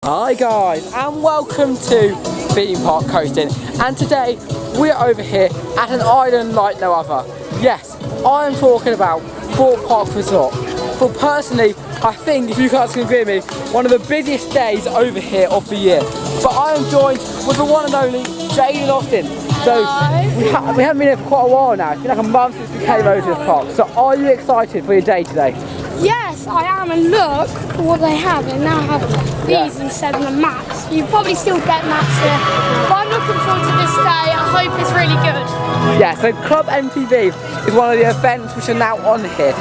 Hi guys, and welcome to theme park Coastin, and today we're over here at an island like no other. Yes, I am talking about Thorpe Park Resort. For personally, I think, if you guys can agree with me, one of the busiest days over here of the year. But I am joined with the one and only Jayden Austin. So we haven't been here for quite a while now. It's been like a month since we came over to this park. So are you excited for your day today? Yes, I am, and look what they have. They now have these instead of the mats. You probably still get mats here, but I'm looking forward to this day. I hope it's really good. Yeah, so Club MTV is one of the events which are now on here,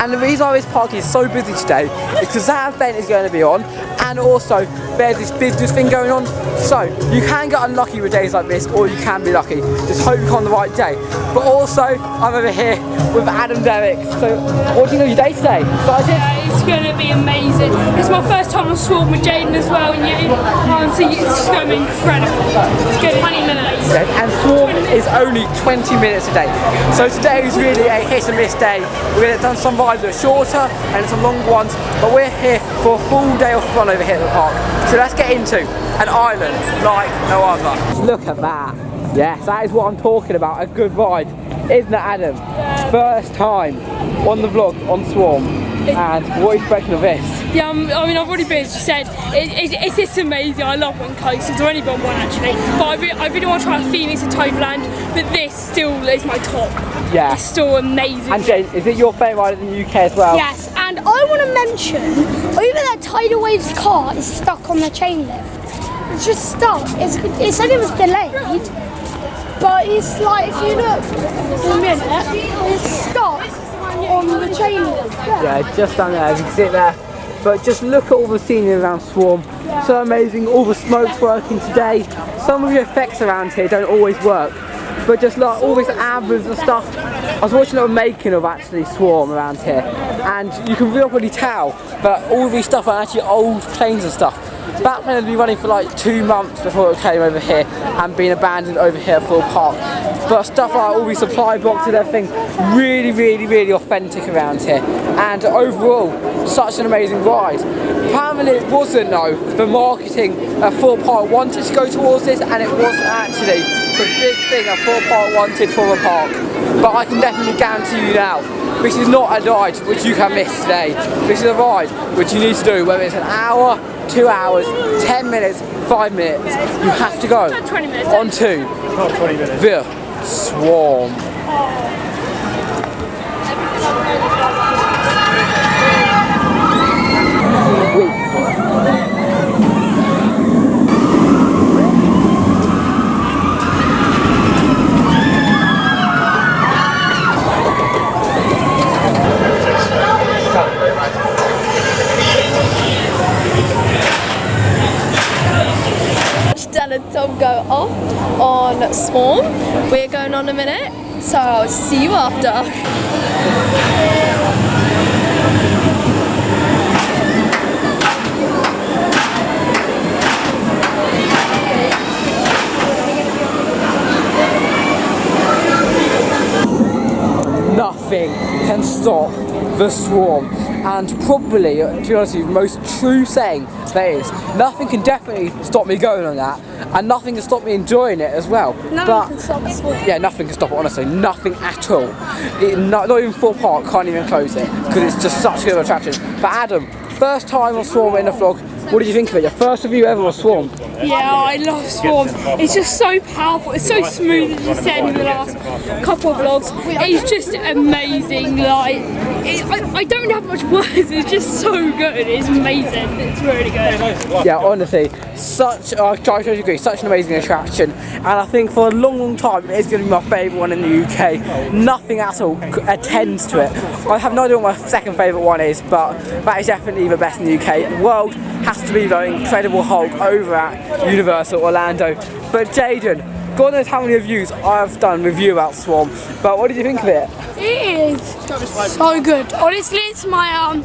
and the reason why this park is so busy today is because that event is going to be on, and also there's this business thing going on. So you can get unlucky with days like this, or you can be lucky. Just hope you're on the right day. But also, I'm over here with Faye Derrick. So what do you think of your day today? Excited? Yeah, it's going to be amazing. It's my first time on Thorpe with Jayden as well, and so it's going to be incredible. It's good. 20 minutes. Yeah, and Thorpe is only 20 minutes a day. So today is really a hit and miss day. We're going to done some rides that are shorter and some longer ones, but we're here for a full day of fun over here at the park. So let's get into an island like no other. Look at that. Yes, that is what I'm talking about, a good ride. Isn't it, Adam? Yeah. First time on the vlog on Swarm. And what are you expecting of this? Yeah, I mean, I've already been, as you said, it's just amazing. I love one coast. I've only been on one actually, but I really want to try Phoenix and Toverland, but this still is my top. Yeah. It's still amazing. And Jane, is it your favourite ride in the UK as well? Yes, and I want to mention, over that Tidal Waves car is stuck on the chain lift. It's just stuck. It said it was delayed, but it's like, if you look in a minute, it's stuck on the chain lift. Yeah, just down there, you can see it there. But just look at all the scenery around Swarm. So amazing, all the smoke's working today. Some of the effects around here don't always work. But just like all these ambulance and stuff. I was watching a little making of actually Swarm around here. And you can really tell that all these stuff are actually old planes and stuff. That plane had been running for like 2 months before it came over here and been abandoned over here at Thorpe Park. But stuff like all these supply boxes and everything, really authentic around here. And overall, such an amazing ride. Apparently it wasn't though, the marketing at Thorpe Park wanted to go towards this, and it wasn't actually the big thing that Thorpe Park wanted for the park. But I can definitely guarantee you now, this is not a ride which you can miss today. This is a ride which you need to do, whether it's an hour, 2 hours, 10 minutes, 5 minutes. You have to go 20 minutes. on to the Swarm. Dan and Tom go off on Swarm. We're going on a minute, so I'll see you after. Nothing can stop the Swarm, and probably, to be honest with you, the most true saying there is. Nothing can definitely stop me going on that, and nothing can stop me enjoying it as well. Nothing can stop us. Yeah, nothing can stop it, honestly, nothing at all. Not even Thorpe Park can't even close it, because it's just such a good attraction. But Adam, first time on Swarm in the vlog, what did you think of it? Your first review ever on Swarm? Yeah, I love Swarm. It's just so powerful. It's so smooth, as you said in the last couple of vlogs. It's just amazing. Like, I don't have much words. It's just so good. It's amazing. It's really good. Yeah, honestly, I totally agree. Such an amazing attraction, and I think for a long time it's going to be my favourite one in the UK. Nothing at all attends to it. I have no idea what my second favourite one is, but that is definitely the best in the UK. World has to be the Incredible Hulk over at Universal Orlando. But Jayden, God knows how many reviews I've done with you about Swarm, but what did you think of it? It is so good. Honestly, it's my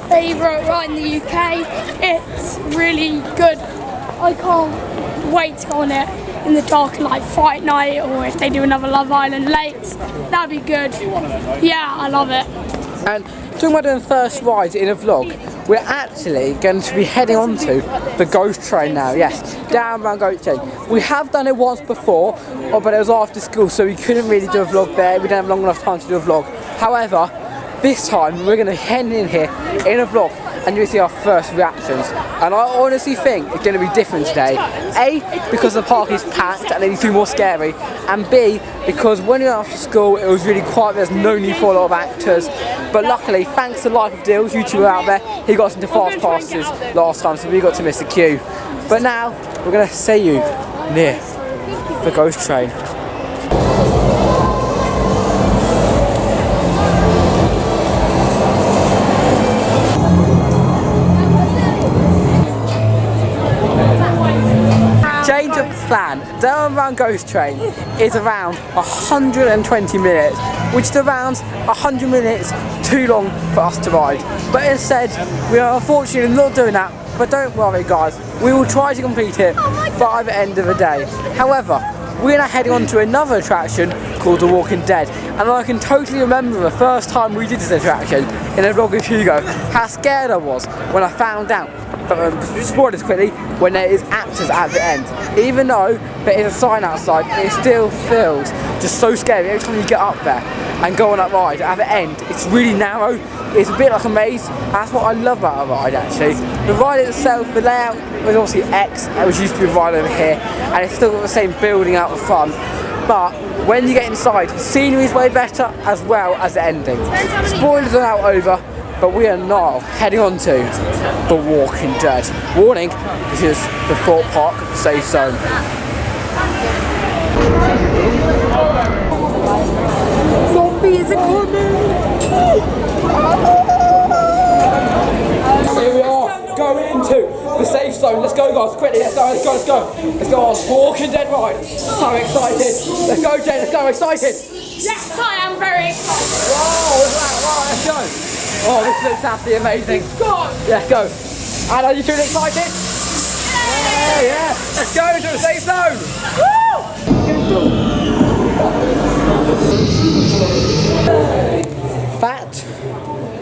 favourite ride in the UK. It's really good. I can't wait to go on it in the dark and like Fright Night, or if they do another Love Island late, that'd be good. Yeah, I love it. And talking about doing first rides in a vlog, we're actually going to be heading on to the ghost train now. Yes, down around ghost train. We have done it once before, but it was after school, so we couldn't really do a vlog there. We didn't have long enough time to do a vlog. However, this time we're going to head in here in a vlog and you'll see our first reactions. And I honestly think it's going to be different today. A, because the park is packed and it's more scary, and B, because when you're after school it was really quiet, there's no need for a lot of actors. But luckily, thanks to Life of Deals, YouTuber out there, he got us into fast passes last time, so we got to miss the queue. But now, we're going to see you near the ghost train. Change of plan. Down around ghost train is around 120 minutes, which is around 100 minutes too long for us to ride. But instead, we are unfortunately not doing that. But don't worry guys, we will try to complete it by the end of the day. However, we're now heading on to another attraction called The Walking Dead, and I can totally remember the first time we did this attraction in a vlog with Hugo, how scared I was when I found out, spoilers quickly, when there is actors at the end. Even though there is a sign outside, it still feels just so scary every time you get up there and go on that ride. At the end, it's really narrow, it's a bit like a maze. That's what I love about a ride actually. The ride itself, the layout was obviously X, which used to be a ride over here, and it's still got the same building out the front. But when you get inside, the scenery is way better as well as the ending. Spoilers are now over, but we are now heading on to The Walking Dead. Warning, this is the Thorpe Park safe zone. Zombies are coming! Here we are, going into the safe zone. Let's go guys, quickly, let's go. Let's go on Walking Dead ride. So excited. Let's go Jay, let's go, excited. Yes, I am very excited. Wow, look at that, wow, let's go. Oh, this looks absolutely amazing. Let's go. And are you feeling excited? Yeah. Let's go to the safe zone. Woo! That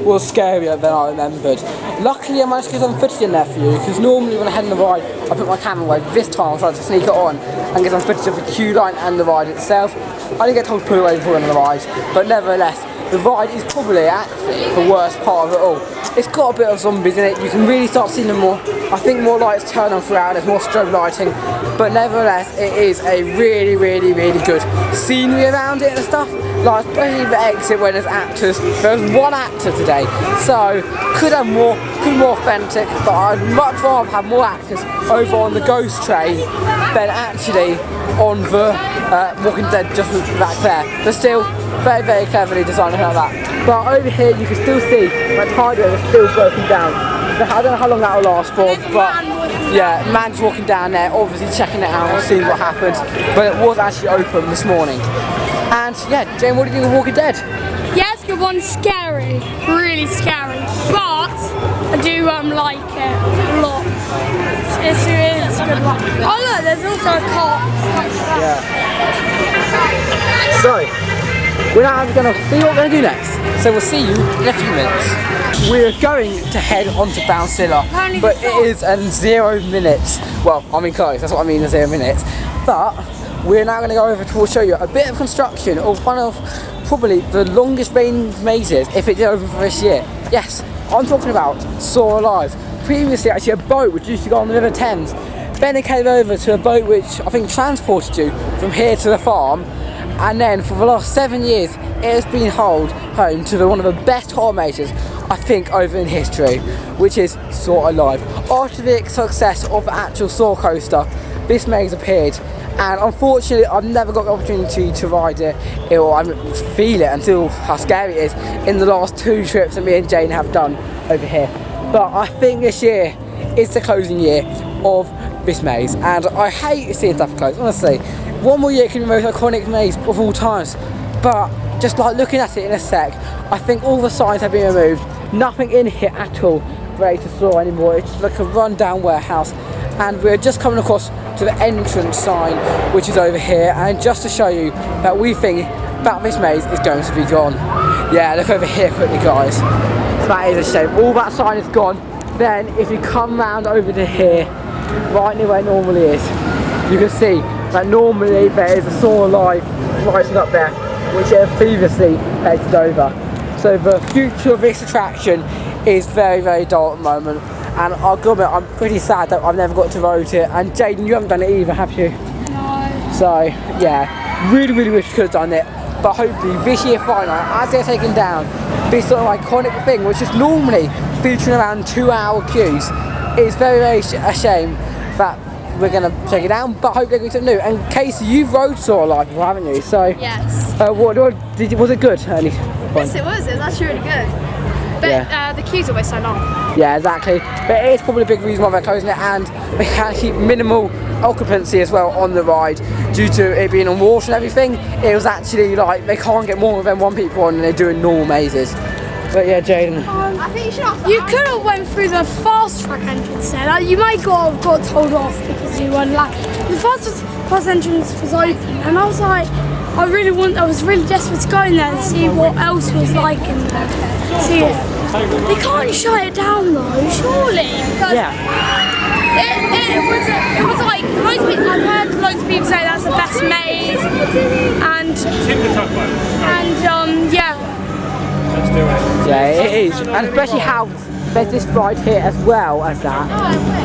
was scarier than I remembered. Luckily I managed to get some footage in there for you, because normally when I head in the ride I put my camera away. This time I tried to sneak it on and get some footage of the queue line and the ride itself. I didn't get told to put it away before in the ride, but nevertheless, the ride is probably actually the worst part of it all. It's got a bit of zombies in it, you can really start seeing them more. I think more lights turn on throughout, there's more strobe lighting, but nevertheless it is a really good scenery around it and stuff. Like especially the exit when there's actors. There's one actor today, so could have more, could be more authentic, but I'd much rather have more actors over on the ghost train than actually on the Walking Dead just back there. But still, very cleverly designed like that. But over here you can still see my target is still broken down. So I don't know how long that will last for, but yeah, man's walking down there, obviously checking it out, seeing what happened. But it was actually open this morning. And yeah, Jane, what do you think of Walking Dead? Yeah, it's a good one. Scary, really scary, but I do like it a lot. It's a good one. Oh look, there's also a car. Yeah. So, we're now going to see what we're going to do next. So we'll see you in a few minutes. We're going to head on to bouncezilla, but it is in 0 minutes. Well, I mean close, that's what I mean in 0 minutes. But we're now going to go over to show you a bit of construction of one of probably the longest range mazes if it did open for this year. Yes, I'm talking about Soar Alive. Previously actually a boat which used to go on the River Thames. Then it came over to a boat which I think transported you from here to the farm, and then for the last 7 years it has been home to one of the best horror mazes I think over in history, which is Soar Alive. After the success of the actual Soar coaster, this maze appeared, and unfortunately I've never got the opportunity to ride it or I feel it until how scary it is in the last 2 trips that me and Jane have done over here. But I think this year is the closing year of this maze, and I hate seeing stuff close, honestly. One more year can be the most iconic maze of all times, but just like looking at it in a sec, I think all the signs have been removed, nothing in here at all ready to soar anymore. It's just like a run-down warehouse, and we're just coming across to the entrance sign which is over here, and just to show you that we think that this maze is going to be gone. Yeah, look over here quickly guys. So that is a shame, all that sign is gone. then if you come round over to here, right near where it normally is, you can see that normally there is a saw live rising up there, which it has previously headed over. So the future of this attraction is very, very dull at the moment, and I'll admit I'm pretty sad that I've never got to ride it. And Jayden, you haven't done it either, have you? No. So yeah, really wish you could have done it. But hopefully this year Friday night, as they're taking down this sort of iconic thing, which is normally featuring around 2-hour queues, it's very a shame that we're going to take it down, but hopefully they're going to do something new. And Kacey, you've rode Saw Live before, haven't you? So Yes. Was it good? Yes, it was actually really good. But the queues are always so long. Yeah, exactly. But it is probably a big reason why they're closing it, and they can keep minimal occupancy as well on the ride due to it being on water and everything. It was actually like they can't get more than 1 people on, and they're doing normal mazes. But yeah, Jayden. I think you should. You could have went through the fast track entrance there. Like, you might have got told off because you weren't like the fast entrance was open, and I was like, I was really desperate to go in there and see what else was like in there. See if they can't shut it down though, surely. Because it was like I've heard loads of people say that's the best maze, and yeah. Yeah, it is, and especially how there's this ride here as well as that.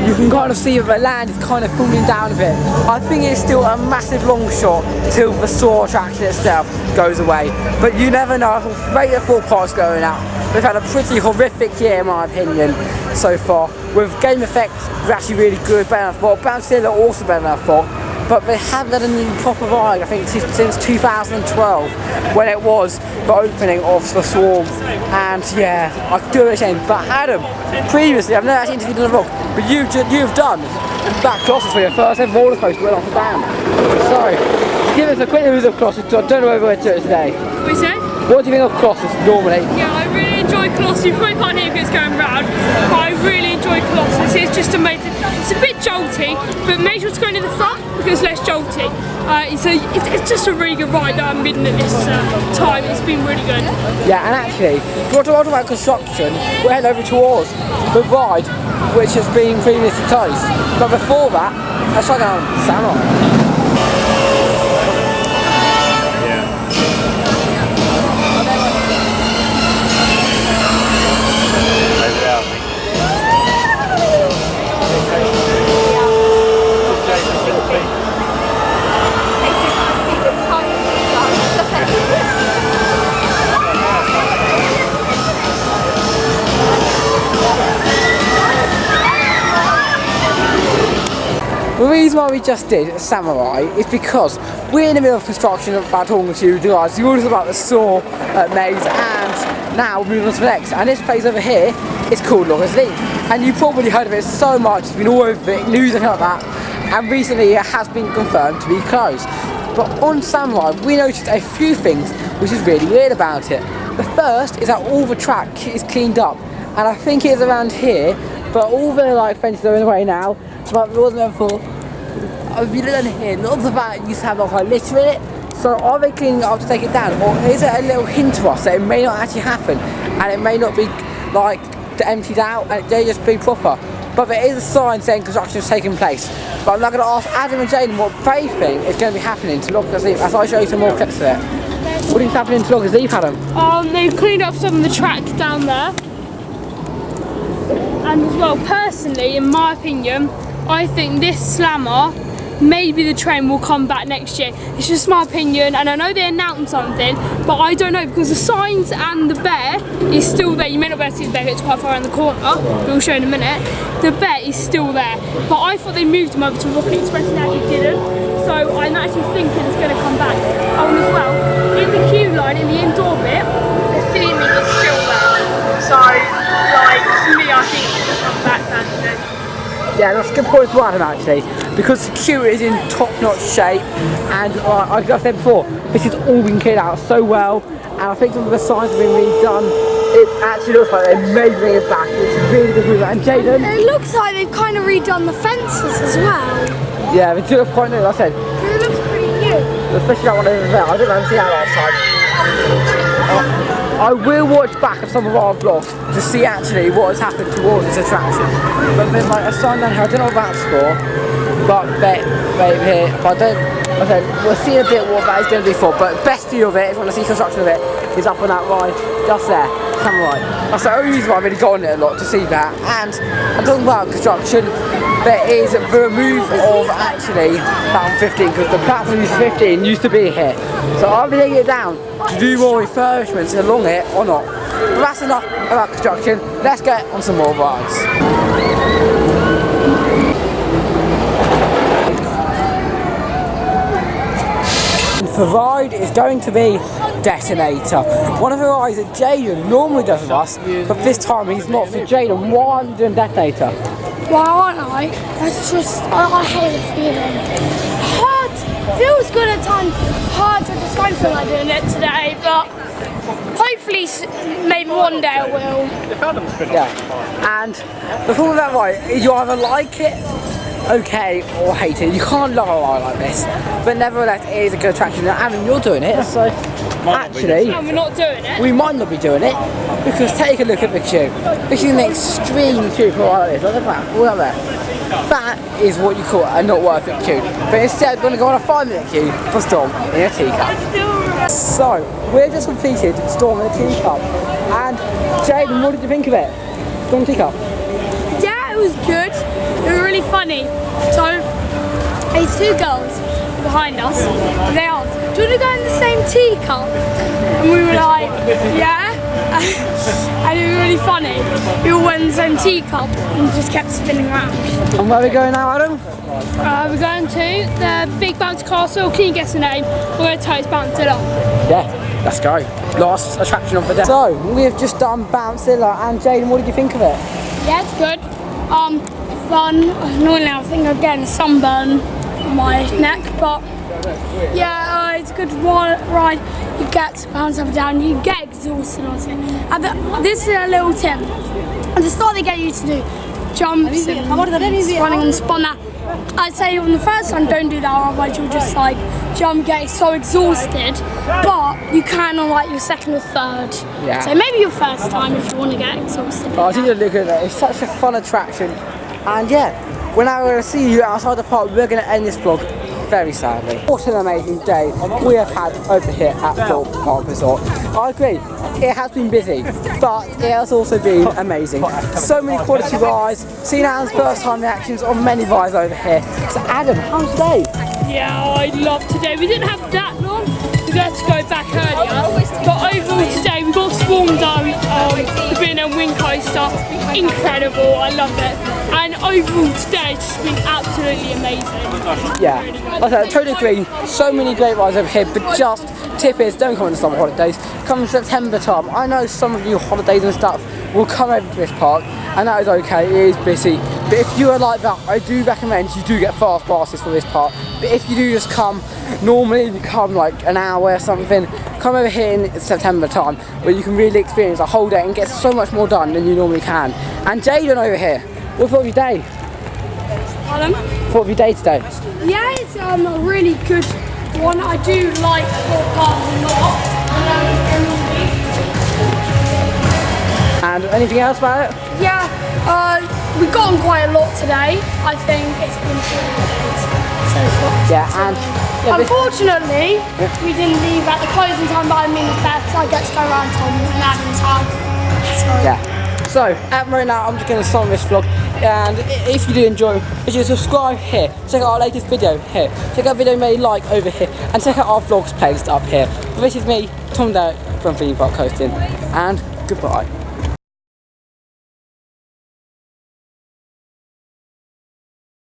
You can kind of see that the land is kind of falling down a bit. I think it's still a massive long shot till the Saw attraction itself goes away. But you never know. I've rated 4 parts going out. We've had a pretty horrific year in my opinion so far. With game effects, we're actually really good, better than I thought. bouncezilla also better than I thought. But they haven't had a new proper ride, I think, since 2012, when it was the opening of the Swarm. And yeah, I do ashamed. But Adam, previously, I've never actually interviewed in a vlog, but you've done that Colossus for your first ever roller coaster went off the band. So, give us a quick review of Colossus. I don't know whether we're to it today. What you say? What do you think of Colossus normally? Yeah, I really enjoy Colossus. You probably can't hear because it's going round, but I really enjoy Colossus. It's just amazing. It's a bit jolty, but make sure to go into the front because it's less jolty. It's just a really good ride that I've been at this time. It's been really good. Yeah, and actually, if you want to talk about construction, we're heading over towards the ride, which has been previously closed. But before that, let's try down Samurai. The reason why we just did Samurai is because we're in the middle of construction about talking to you guys. You all about the Saw maze, and now we're moving on to the next. And this place over here is called Loggers Leap. And you've probably heard of it so much, it's been all over it, news and like that. And recently it has been confirmed to be closed. But on Samurai, we noticed a few things which is really weird about it. The first is that all the track is cleaned up, and I think it is around here, but all the like fences are in the way now. But it wasn't before. I've been down here, lots of that used to have like litter in it. So are they cleaning it up to take it down, or is it a little hint to us that it may not actually happen, and it may not be like emptied out, and it may just be proper? But there is a sign saying construction is taking place. But I'm not going to ask Adam and Jayden what they think is going to be happening to Loggers Leap as I show you some more clips of it. What do you think's happening to Loggers Leap, Adam? They've cleaned up some of the track down there. And as well, personally, in my opinion, I think this slammer, maybe the train will come back next year. It's just my opinion, and I know they announced something, but I don't know because the signs and the bear is still there. You may not be able to see the bear, it's quite far around the corner, we'll show in a minute. The bear is still there, but I thought they moved them over to Rocket Express and now they didn't. So I'm actually thinking it's going to come back. Oh, and as well, in the queue line, in the indoor bit, the theming is still there. So, like, to me, I think it's going to come back personally. Yeah, that's a good point to Adam actually, because the queue is in top-notch shape, and like I said before, this has all been cleared out so well, and I think some of the signs have been redone. It actually looks like they may bring it back. It's really good move. And Jayden? It looks like they've kind of redone the fences as well. Yeah, they do look quite new, like I said. It looks pretty new. Especially that one over there. I didn't ever see that last time. I will watch back at some of our vlogs to see actually what has happened towards this attraction. But there's like a sign down here, I don't know what that's for, but right here, but I don't, okay, we'll see a bit what that is going to be for, but best view of it, if you want to see construction of it, is up on that ride, just there, camera right. That's the only reason why I've really got on it a lot, to see that. And I'm talking about construction, there is the remove of actually platform 15, because the platform 15 used to be here. So I'll be taking it down to do more refurbishments along it or not. But that's enough about construction, let's get on some more rides. The ride is going to be Detonator. One of the rides that Jayden normally does with us, but this time he's not. So Jayden, why aren't you doing Detonator? Why aren't I? That's just, I hate the feeling. Hard, feels good at times. Hard, I just don't feel like doing it today, but hopefully maybe one day I will. Yeah, and before that ride, you either like it, okay, or hate it. You can't love a ride like this, but nevertheless it is a good attraction. And Adam, you're doing it, so actually and we're not doing it. we might not be doing it, because take a look at the queue. This is an extreme queue for a ride like this. Look at that, all up there. That is what you call a not worth it queue. But instead we're going to go on a 5-minute queue for Storm in a teacup. So we've just completed Storm in a teacup, and Jayden, what did you think of it? Storm teacup? Yeah, it was good. It was really funny. So, these two girls behind us, they asked, do you want to go in the same teacup? And we were like, yeah. And it was really funny. We all went in the same teacup and just kept spinning around. And where are we going now, Adam? We're going to the big bounce castle. Can you guess the name? We're going to Toast bouncezilla. Yeah, let's go. Last attraction of the day. So, we have just done bouncezilla, and Jayden, what did you think of it? Yeah, it's good. Fun. Normally I think I'm getting a sunburn on my neck, but yeah, it's a good ride. You get to bounce up and down, you get exhausted honestly. And this is a little tip. At the start they get you to do jumps and running on the spot. Now, I'd say on the first time don't do that, otherwise you'll just like jump, get so exhausted. But you can on like your second or third. Yeah. So maybe your first time if you want to get exhausted. Oh, I did look at that. It's such a fun attraction. And yeah, when I'm going to see you outside the park, we're going to end this vlog very sadly. What an amazing day we have had over here at Thorpe Park Resort. I agree, it has been busy, but it has also been amazing. So many quality rides, seen Adam's first time reactions on many rides over here. So Adam, how's today? Yeah, I love today. We didn't have that long. We had to go back earlier. But overall today we got swarmed on the bin and wing coaster. Incredible, I love it. And overall today it's just been absolutely amazing. Yeah, okay, I totally agree. So many great rides over here, but just tip is don't come in the summer holidays. Come in September time. I know some of you holidays and stuff will come over to this park, and that is okay, it is busy. But if you are like that, I do recommend you do get fast passes for this park. But if you do just come, normally you come like an hour or something, come over here in September time, where you can really experience a whole day and get so much more done than you normally can. And Jayden over here, what thought of your day? Pardon? What of your day today? Yeah, it's a really good one. I do like Thorpe Park a lot. And anything else about it? Yeah, we've gotten quite a lot today. I think it's been really good so far. Yeah, and unfortunately, we didn't leave at the closing time, but I mean the fact I get to go around Tom and Adam's house. So. Yeah. So, at right now, I'm just going to start this vlog, and if you do enjoy, make sure you subscribe here, check out our latest video here, check out a video you may like over here, and check out our vlogs playlist up here. But this is me, Faye Derrick from Coastin, and goodbye.